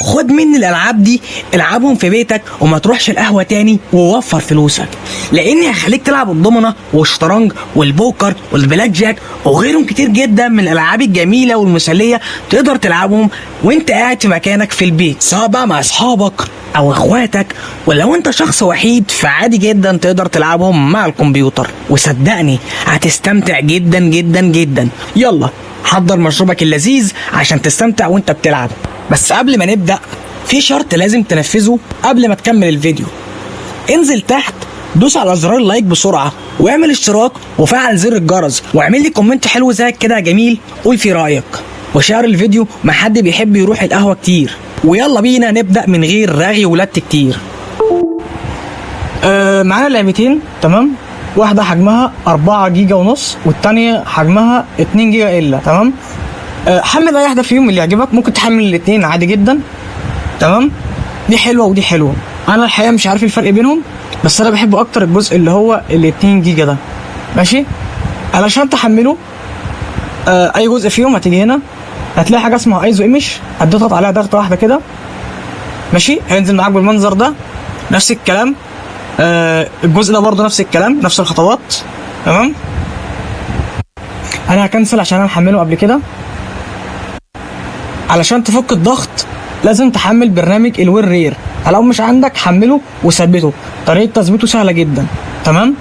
خد مني الالعاب دي، العبهم في بيتك وما تروحش القهوه تاني، ووفر فلوسك، لاني هخليك تلعب الضمنه والشطرنج والبوكر والبلاك جاك وغيرهم كتير جدا من الالعاب الجميله والمسليه، تقدر تلعبهم وانت قاعد في مكانك في البيت، سواء بقى مع اصحابك او اخواتك. ولو انت شخص وحيد فعادي جدا تقدر تلعبهم مع الكمبيوتر، وصدقني هتستمتع جدا جدا جدا. يلا حضر مشروبك اللذيذ عشان تستمتع وانت بتلعب. بس قبل ما نبدأ في شرط لازم تنفذه قبل ما تكمل الفيديو. انزل تحت، دوس على زرار اللايك بسرعة، واعمل اشتراك وفعل زر الجرس، واعمل لي كومنت حلو زيك كده يا جميل، قول فيه رأيك، وشير الفيديو مع حد بيحب يروح القهوة كتير. ويلا بينا نبدأ من غير رغي ولت كتير. معانا لعبتين، تمام؟ واحدة حجمها 4 جيجا ونص، والتانية حجمها 2 جيجا الا، تمام؟ حمل اي واحدة فيهم اللي يعجبك، ممكن تحمل الاتنين عادي جدا، تمام؟ دي حلوة ودي حلوة. انا الحقيقة مش عارف الفرق بينهم، بس انا بحب اكتر الجزء اللي هو ال2 جيجا ده، ماشي؟ علشان تحمله اي جزء فيهم هتيجي هنا هتلاقي حاجة اسمها ايزو ايمج، هتضغط عليها ضغطة واحدة كده، ماشي؟ هينزل معاك بالمنظر ده. نفس الكلام الجزء ده برضه نفس الكلام، نفس الخطوات، تمام؟ انا هكنسل عشان انا محمله قبل كده. علشان تفك الضغط لازم تحمل برنامج الوير رير، لو مش عندك حمله وثبته، طريقه تثبيته سهله جدا، تمام؟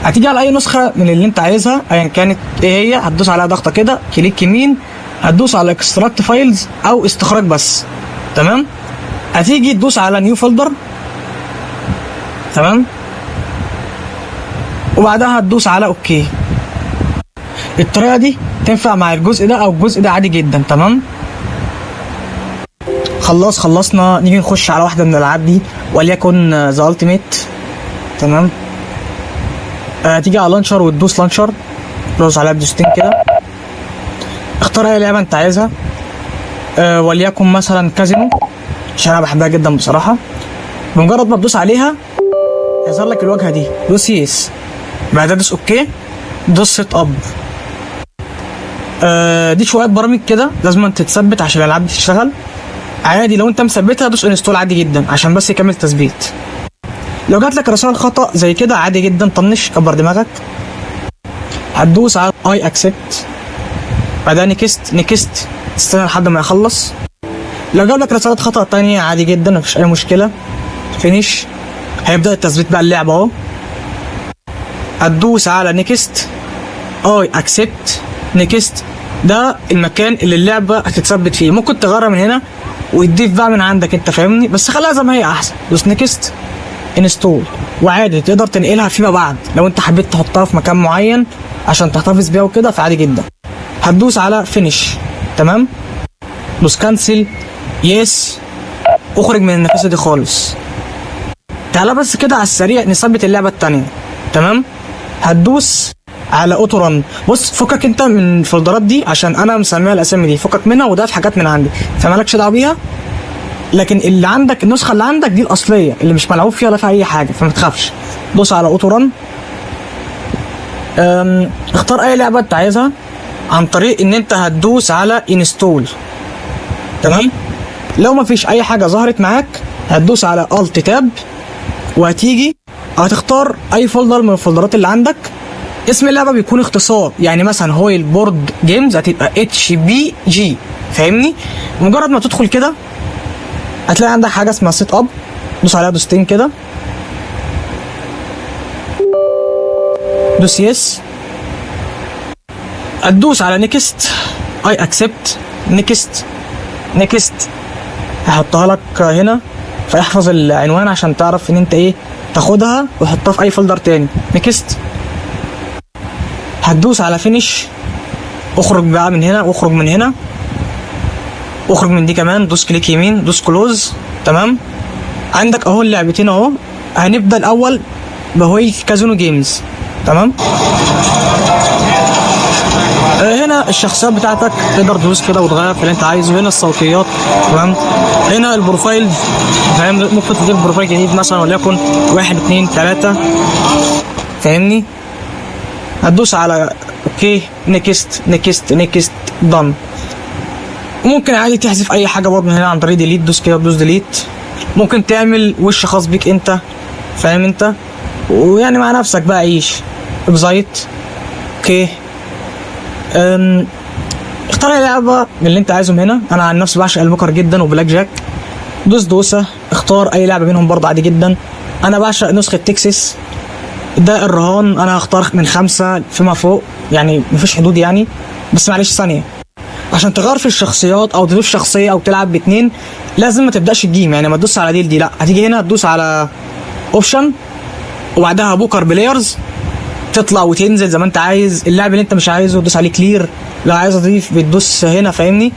هتيجي على اي نسخه من اللي انت عايزها ايا كانت ايه هي، هتدوس عليها ضغطه كده، كليك يمين، هتدوس على اكستراكت فايلز او استخراج بس، تمام؟ هتيجي تدوس على نيو فولدر، تمام؟ وبعدها هتدوس على اوكي. الطريقه دي تنفع مع الجزء ده او الجزء ده عادي جدا، تمام؟ خلصنا. نيجي نخش على واحده من الالعاب دي، وليكن ذا التيميت، تمام؟ تيجي على لانشر وتدوس لانشر، تدوس عليها بدوستين كده، اختار اي لعبه انت عايزها، وليكن مثلا كازينو عشان انا بحبها جدا بصراحه. بمجرد ما تدوس عليها يظهر لك الواجهه دي، دوس يس، بعدها دوس اوكي، دوس سيت اب. دي شويه برامج كده لازم تتثبت عشان الالعاب دي تشتغل عادي. لو انت مثبتها دوس انستول عادي جدا عشان بس يكمل تثبيت. لو جات لك رسائل خطا زي كده عادي جدا، طنش، كبر دماغك. هتدوس على اي اكسبت، بعدها نيكست، تستنى لحد ما يخلص. لو جاب لك رسالة خطأ تانية عادي جدا، مفيش أي مشكلة. فينيش، هيبدأ التثبيت بقى اللعبة أهو. هتدوس على نيكست، أي أكسبت، نيكست، ده المكان اللي اللعبة هتتثبت فيه. ممكن تغيرها من هنا وتضيف بقى من عندك أنت، فاهمني؟ بس خليها زي ما هي أحسن. دوس نيكست، انستول، وعادي تقدر تنقلها فيما بعد لو أنت حبيت تحطها في مكان معين عشان تحتفظ بيها وكده، فعادي جدا. هتدوس على فينيش، تمام؟ دوس كانسل، يس، اخرج من النافذه دي خالص. تعالى بس كده على السريع نثبت اللعبه الثانيه، تمام؟ هتدوس على اوتو ران. بص فكك انت من الفولدرات دي عشان انا مسميها الاسامي دي، فكك منها وده في حاجات من عندي فمالكش دعوه بيها. لكن اللي عندك النسخه اللي عندك دي الاصليه اللي مش ملعوب فيها ولا فيها اي حاجه، فما تخافش. دوس على اوتو ران، اختار اي لعبه انت عايزها عن طريق ان انت هتدوس على انستول، تمام؟ لو ما فيش اي حاجه ظهرت معاك هتدوس على الت تاب، وهتيجي هتختار اي فولدر من الفولدرات اللي عندك. اسم اللعبه بيكون اختصار، يعني مثلا هويل بورد جيمز هتبقى HBG، فاهمني؟ مجرد ما تدخل كده هتلاقي عندك حاجه اسمها سيت اب، دوس عليها دوستين كده، دوس يس، هتدوس على نيكست، اي اكسبت، نيكست، هحطها لك هنا فيحفظ العنوان عشان تعرف ان انت ايه تاخدها وحطها في اي فولدر تاني. نيكست، هتدوس على فينيش، اخرج بقى من هنا واخرج من هنا، اخرج من دي كمان، دوس كليك يمين، دوس كلوز، تمام؟ عندك اهو اللعبتين اهو. هنبدا الاول بهويل كازينو جيمز، تمام؟ هنا الشخصيات بتاعتك تقدر تدوس كده وتغير في اللي انت عايزه. هنا الصوتيات، تمام؟ هنا البروفايل، فاهم؟ ممكن تضيف بروفايل جديد مثلا وليكن 1 2 3، فاهمني؟ هتدوس على اوكي، نيكست، دن. وممكن عادي تحذف اي حاجه برضه من هنا عن طريق ديليت. دوس كده دوس ديليت. ممكن تعمل وش خاص بيك انت، فاهم انت، ويعني مع نفسك بقى عيش. ابزايت. اوكي. اختار اي لعبه من اللي انت عايزهم هنا. انا عن نفسي بعشق البوكر جدا وبلاك جاك. دوس دوسه. اختار اي لعبه منهم برضه عادي جدا. انا بعشق نسخه تكساس. ده الرهان انا هختار من 5 فيما فوق، يعني مفيش حدود يعني. بس معلش ثانيه، عشان تغير في الشخصيات او تضيف شخصيه او تلعب باتنين لازم ما تبداش الجيم، يعني ما تدوس على دي لا، هتيجي هنا تدوس على اوبشن وبعدها بوكر بلايرز، تطلع وتنزل زي ما انت عايز. اللاعب اللي انت مش عايزه تدوس عليه كلير، لو عايز اضيف بتدوس هنا، فاهمني.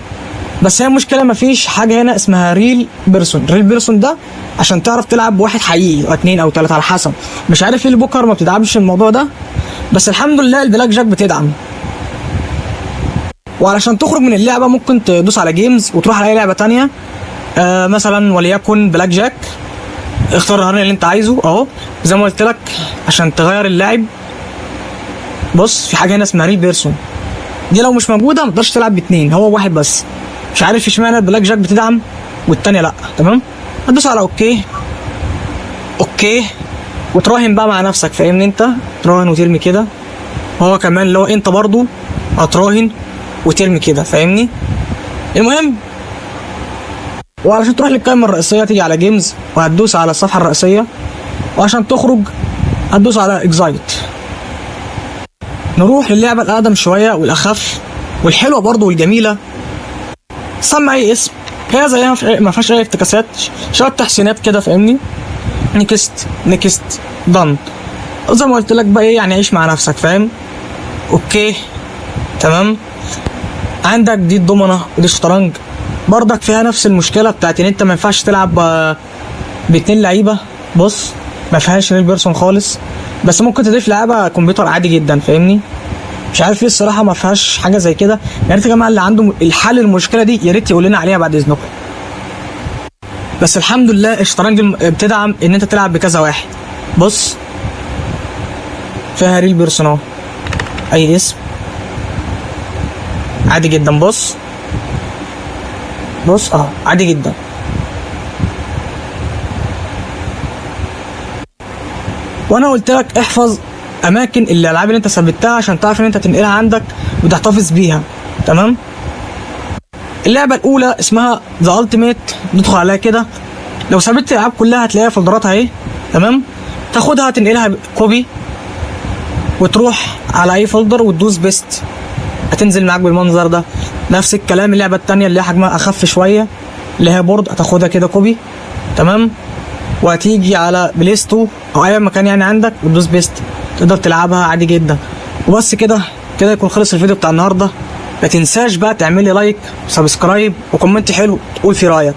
بس هي المشكله مفيش حاجه هنا اسمها ريل بيرسون. ريل بيرسون ده عشان تعرف تلعب بواحد حقيقي او 2 أو 3 على حسب. مش عارف ليه البوكر ما بتدعمش الموضوع ده، بس الحمد لله البلاك جاك بتدعم. وعلشان تخرج من اللعبه ممكن تدوس على جيمز وتروح على اي لعبه تانية. مثلا وليكن بلاك جاك. اختار الرهان اللي انت عايزه اهو زي ما قلت لك. عشان تغير اللاعب بص في حاجه هنا اسمها ريل بيرسون، دي لو مش موجوده ما تقدرش تلعب باتنين، هو واحد بس. مش عارف اشمعنى البلاك جاك بتدعم والتانية لا. تمام. هتدوس على اوكي. اوكي وتراهن بقى مع نفسك، فاهمني انت، تراهن وترمي كده. هو كمان لو انت برضو هتراهن وترمي كده، فاهمني. المهم، وعلشان تروح للقائمه الرئيسيه تيجي على جيمز وهتدوس على الصفحه الرئيسيه، وعشان تخرج هتدوس على اكزايت. نروح للعبه الاقدم شويه والاخف والحلوه برضو والجميله. سمى اي اسم، هي زيها ما فيهاش اي افتكاسات، شويه تحسينات كده، فاهمني. نيكست نيكست دن. زي ما قلت لك بقى ايه، يعني عيش مع نفسك، فاهم. اوكي تمام. عندك دي الضمنه ودي الشطرنج، برضك فيها نفس المشكله بتاعت ان انت ما ينفعش تلعب باتنين لعيبه. بص ما فيهاش ريل بيرسون خالص، بس ممكن تضيف لعبه كمبيوتر عادي جدا، فاهمني. مش عارف ليه الصراحه ما فيهاش حاجه زي كده. يا ريت يا جماعه اللي عنده الحل المشكله دي يا ريت يقول لنا عليها بعد اذنكم. بس الحمد لله الشطرنج بتدعم ان انت تلعب بكذا واحد. بص فيها ريل بيرسون اهو، اي اسم عادي جدا. بص بص اه عادي جدا. وانا قلت لك احفظ اماكن الالعاب اللي انت ثبتها عشان تعرف ان انت تنقلها عندك وتحتفظ بيها. تمام. اللعبه الاولى اسمها ذا التيميت، ندخل عليها كده. لو ثبت الالعاب كلها هتلاقيها فولدراتها اهي. تمام. تاخدها تنقلها كوبي وتروح على اي فولدر وتدوس بيست، هتنزل معاك بالمنظر ده. نفس الكلام اللعبه الثانيه اللي هي حجمها اخف شويه اللي هي بورد، هتاخدها كده كوبي. تمام. وهتيجي على بليستو او اي مكان يعني عندك وتدوس بيست، تقدر تلعبها عادي جدا. وبس كده يكون خلص الفيديو بتاع النهارده. ما تنساش بقى تعمل لي لايك وسبسكرايب وكومنت حلو تقول فيه رايك.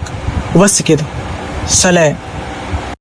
وبس كده، سلام.